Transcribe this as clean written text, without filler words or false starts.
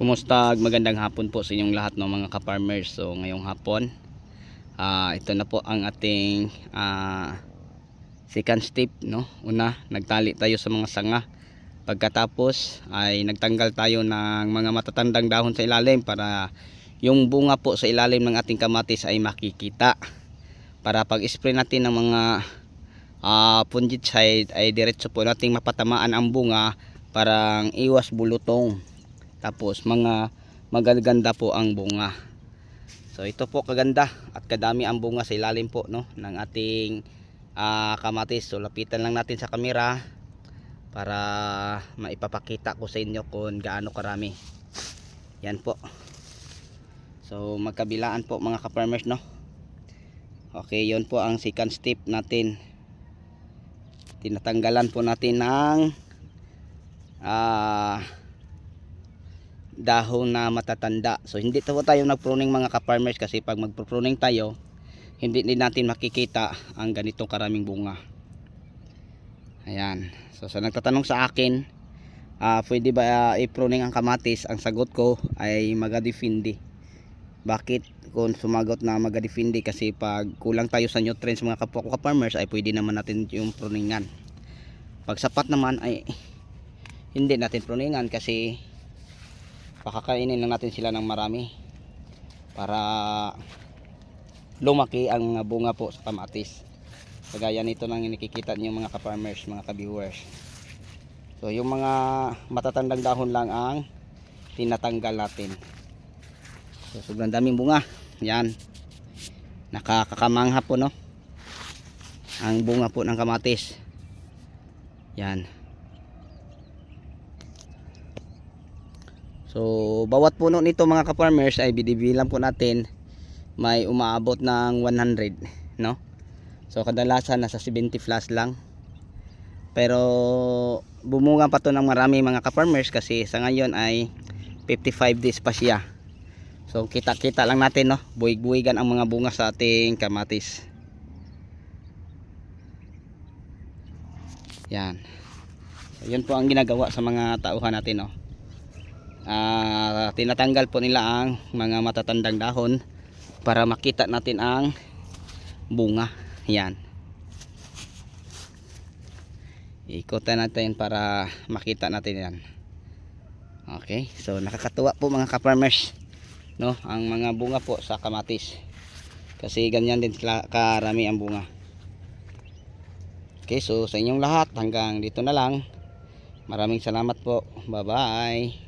Kumusta? Magandang hapon po sa inyong lahat ng mga ka-farmers. So ngayong hapon, ito na po ang ating second step, no? Una, nagtali tayo sa mga sanga. Pagkatapos ay nagtanggal tayo ng mga matatandang dahon sa ilalim para yung bunga po sa ilalim ng ating kamatis ay makikita. Para pag spray natin ng mga fungicide ay diretso po nating mapatamaan ang bunga, parang iwas bulutong. Tapos mga magaganda po ang bunga. So ito po kaganda at kadami ang bunga sa ilalim po, no, ng ating kamatis. So lapitan lang natin sa kamera para maipapakita ko sa inyo kung gaano karami. Yan po. So magkabilaan po mga ka-farmers, no. Okay, yon po ang second step natin. Tinatanggalan po natin ng dahon na matatanda. So hindi po tayo nagpruning mga ka-farmers, kasi pag magpruning tayo hindi din natin makikita ang ganitong karaming bunga. Ayan. So sa nagtatanong sa akin, pwede ba i-pruning ang kamatis, ang sagot ko ay magadefindi. Bakit kung sumagot na magadefindi? Kasi pag kulang tayo sa nutrients mga kapwa ko ka-farmers ay pwede naman natin yung pruningan. Pag sapat naman ay hindi natin pruningan, kasi pakakainin lang natin sila ng marami para lumaki ang bunga po sa kamatis. Kagaya nito lang yung nakikita niyo mga ka-farmers, mga ka-viewers. So yung mga matatandang dahon lang ang tinatanggal natin. So sobrang daming bunga. Yan. Nakakakamangha po, no, ang bunga po ng kamatis. Yan. So bawat puno nito mga ka-farmers ay bibilang po natin may umaabot ng 100, no? So kadalasan nasa 70 plus lang. Pero bumunga pa to ng marami mga ka-farmers, kasi sa ngayon ay 55 days pa siya. So kita-kita lang natin, no, buwig-buwigan ang mga bunga sa ating kamatis. Yan. So, yun po ang ginagawa sa mga tauhan natin, no. Tinatanggal po nila ang mga matatandang dahon para makita natin ang bunga. Yan. Ikutan natin para makita natin yan. Okay, so nakakatuwa po mga ka-farmers, no, ang mga bunga po sa kamatis, kasi ganyan din karami ang bunga. Okay, so sa inyong lahat hanggang dito na lang. Maraming salamat po. Bye bye.